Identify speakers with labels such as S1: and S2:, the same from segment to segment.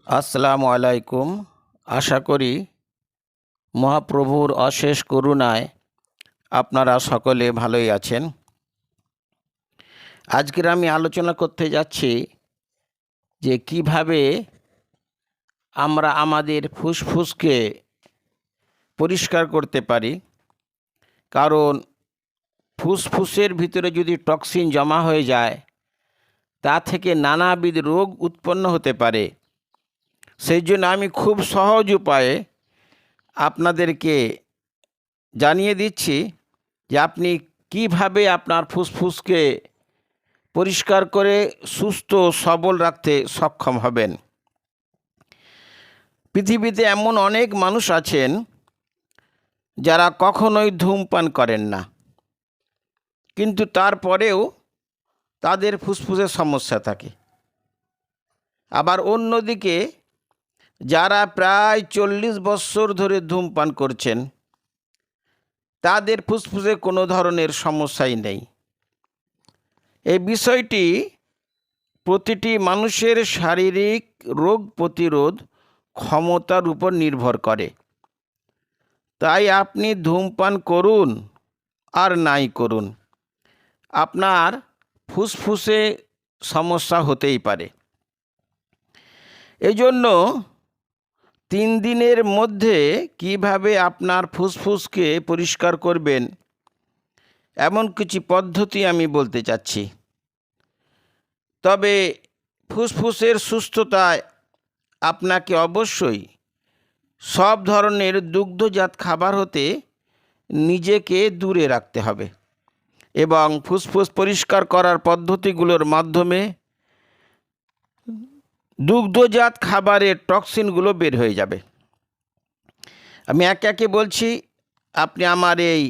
S1: আসসালামু আলাইকুম। আশা করি মহাপ্রভুর অশেষ করুণায় আপনারা সকলে ভালোই আছেন। আজকের আমি আলোচনা করতে যাচ্ছি যে কিভাবে আমরা আমাদের ফুসফুসকে পরিষ্কার করতে পারি। কারণ ফুসফুসের ভিতরে যদি টক্সিন জমা হয়ে যায়, তা থেকে নানাবিধ রোগ উৎপন্ন হতে পারে। সেই জন্য আমি খুব সহজ উপায়ে আপনাদেরকে জানিয়ে দিচ্ছি যে আপনি কিভাবে আপনার ফুসফুসকে পরিষ্কার করে সুস্থ সবল রাখতে সক্ষম হবেন। পৃথিবীতে এমন অনেক মানুষ আছেন যারা কখনোই ধূমপান করেন না, কিন্তু তারপরেও তাদের ফুসফুসের সমস্যা থাকে। আবার অন্যদিকে যারা প্রায় 40 বছর ধরে ধূমপান করছেন, তাদের ফুসফুসে কোনো ধরনের সমস্যাই নেই। এই বিষয়টি প্রতিটি মানুষের শারীরিক রোগ প্রতিরোধ ক্ষমতার উপর নির্ভর করে। তাই আপনি ধূমপান করুন আর নাই করুন, আপনার ফুসফুসে সমস্যা হতেই পারে। এজন্য 3 দিনের মধ্যে কিভাবে আপনার ফুসফুসকে পরিষ্কার করবেন, এমন কিছু পদ্ধতি আমি বলতে চাচ্ছি। তবে ফুসফুসের সুস্থতায় আপনাকে অবশ্যই সব ধরনের দুগ্ধজাত খাবার হতে নিজেকে দূরে রাখতে হবে এবং ফুসফুস পরিষ্কার করার পদ্ধতিগুলোর মাধ্যমে দুগ্ধজাত খাবারের টক্সিনগুলো বের হয়ে যাবে। আমি একে একে বলছি, আপনি আমার এই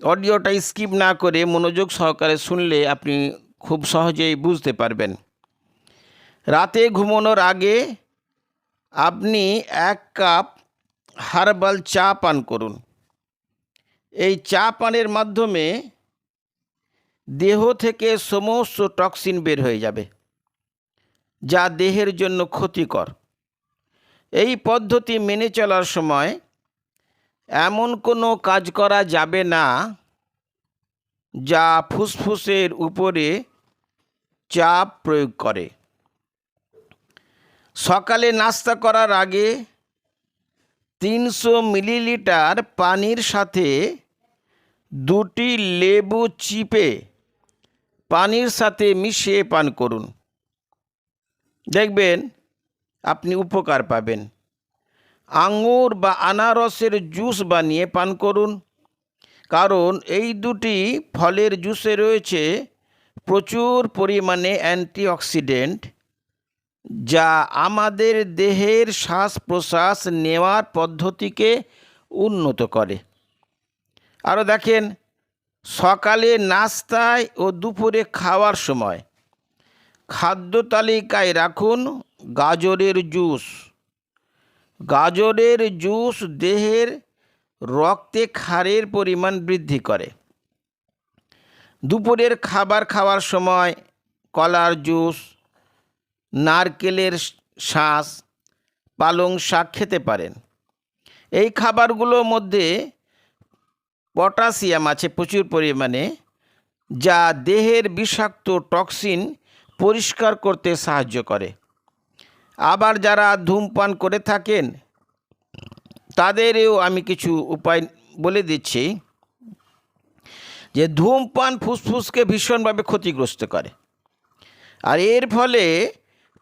S1: অডিওটা স্কিপ না করে মনোযোগ সহকারে শুনলে আপনি খুব সহজেই বুঝতে পারবেন। রাতে ঘুমানোর আগে আপনি 1 কাপ হার্বাল চা পান করুন। এই চা পানের মাধ্যমে দেহ থেকে সমস্ত টক্সিন বের হয়ে যাবে, যা দেহের জন্য ক্ষতিকর। এই পদ্ধতি মেনে চলার সময় এমন কোনো কাজ করা যাবে না যা ফুসফুসের উপরে চাপ প্রয়োগ করে। সকালে নাস্তা করার আগে 300 মিলিলিটার পানির সাথে 2টি লেবু চিপে পানির সাথে মিশিয়ে পান করুন। দেখবেন আপনি উপকার পাবেন। আঙুর বা আনারসের জুস বানিয়ে পান করুন, কারণ এই দুটি ফলের জুসে রয়েছে প্রচুর পরিমাণে অ্যান্টিঅক্সিডেন্ট, যা আমাদের দেহের শ্বাস প্রশ্বাস নেওয়ার পদ্ধতিকে উন্নত করে। আরও দেখেন, সকালে নাস্তায় ও দুপুরে খাওয়ার সময় খাদ্য তালিকায় রাখুন গাজরের জুস। গাজরের জুস দেহের রক্তে ক্ষারের পরিমাণ বৃদ্ধি করে। দুপুরের খাবার খাওয়ার সময় কলার জুস, নারকেলের শাঁস, পালং শাক খেতে পারেন। এই খাবারগুলোর মধ্যে পটাশিয়াম আছে প্রচুর পরিমাণে, যা দেহের বিষাক্ত টক্সিন পরিষ্কার করতে সাহায্য করে। আবার যারা ধূমপান করে থাকেন, তাদেরও আমি কিছু উপায় বলে দিচ্ছি। যে ধূমপান ফুসফুসকে ভীষণভাবে ক্ষতিগ্রস্ত করে, আর এর ফলে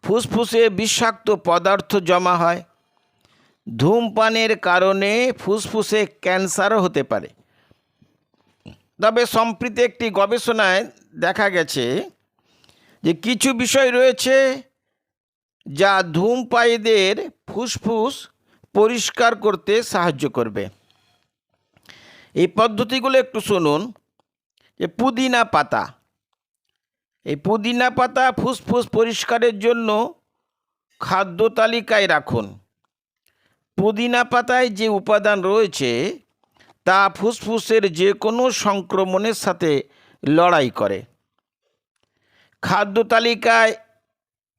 S1: ফুসফুসে বিষাক্ত পদার্থ জমা হয়। ধূমপানের কারণে ফুসফুসে ক্যান্সারও হতে পারে। তবে সম্প্রতি একটি গবেষণায় দেখা গেছে যে কিছু বিষয় রয়েছে যা ধূমপায়ীদের ফুসফুস পরিষ্কার করতে সাহায্য করবে। এই পদ্ধতিগুলো একটু শুনুন। যে পুদিনা পাতা, এই পুদিনা পাতা ফুসফুস পরিষ্কারের জন্য খাদ্য তালিকায় রাখুন। পুদিনা পাতায় যে উপাদান রয়েছে তা ফুসফুসের যে কোনো সংক্রমণের সাথে লড়াই করে। খাদ্য তালিকায়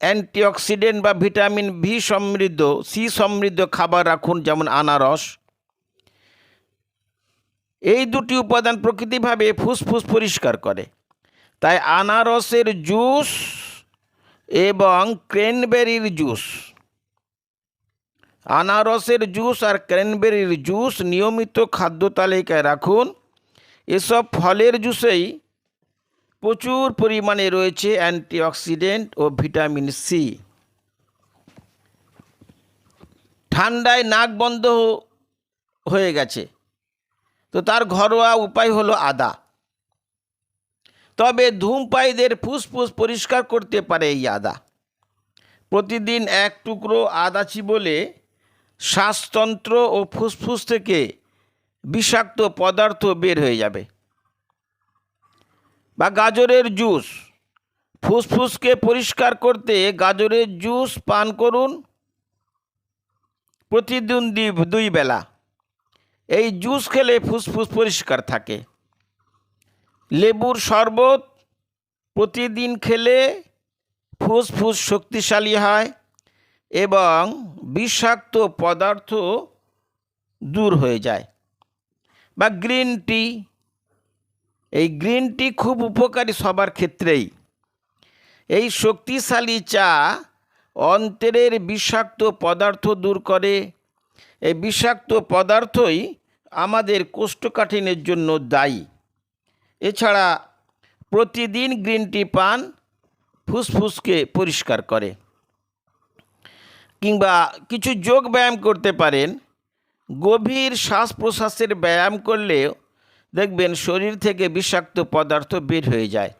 S1: অ্যান্টিঅক্সিডেন্ট বা ভিটামিন ভি সমৃদ্ধ, সি সমৃদ্ধ খাবার রাখুন, যেমন আনারস। এই দুটি উপাদান প্রকৃতিভাবে ফুসফুস পরিষ্কার করে। তাই আনারসের জুস এবং ক্র্যানবেরির জুস, আনারসের জুস আর ক্র্যানবেরির জুস নিয়মিত খাদ্য তালিকায় রাখুন। এসব ফলের জুসেই প্রচুর পরিমাণে রয়েছে অ্যান্টিঅক্সিডেন্ট ও ভিটামিন সি। ঠান্ডায় নাক বন্ধ হয়ে গেছে, তো তার ঘরোয়া উপায় হলো আদা। তবে ধূমপায়ীদের ফুসফুস পরিষ্কার করতে পারে এই আদা। প্রতিদিন এক টুকরো আদা চিবোলে শ্বাসতন্ত্র ও ফুসফুস থেকে বিষাক্ত পদার্থ বের হয়ে যাবে। বা গাজরের জুস, ফুসফুসকে পরিষ্কার করতে গাজরের জুস পান করুন প্রতিদিন 2 বেলা। এই জুস খেলে ফুসফুস পরিষ্কার থাকে। লেবুর শরবত প্রতিদিন খেলে ফুসফুস শক্তিশালী হয় এবং বিষাক্ত পদার্থ দূর হয়ে যায়। বা গ্রিন টি, এই গ্রিন টি খুব উপকারী সবার ক্ষেত্রেই। এই শক্তিশালী চা অন্ত্রের বিষাক্ত পদার্থ দূর করে। এই বিষাক্ত পদার্থই আমাদের কোষ্ঠকাঠিন্যের জন্য দায়ী। এছাড়া প্রতিদিন গ্রিন টি পান ফুসফুসকে পরিষ্কার করে। কিংবা কিছু যোগ ব্যায়াম করতে পারেন। গভীর শ্বাস প্রশ্বাসের ব্যায়াম করলে দেখবেন শরীর থেকে বিষাক্ত পদার্থ বের হয়ে যায়।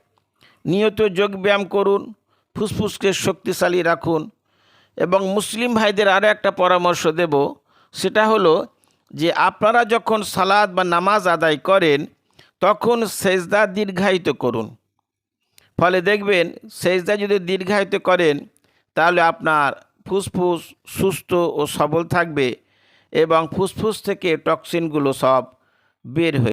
S1: নিয়ত যোগ ব্যায়াম করুন, ফুসফুসকে শক্তিশালী রাখুন। এবং মুসলিম ভাইদের আরও একটা পরামর্শ দেব, সেটা হলো যে আপনারা যখন সালাত বা নামাজ আদায় করেন তখন সেজদা দীর্ঘায়িত করুন। ফলে দেখবেন সেজদা যদি দীর্ঘায়িত করেন তাহলে আপনার ফুসফুস সুস্থ ও সবল থাকবে এবং ফুসফুস থেকে টক্সিনগুলো সব বের হয়ে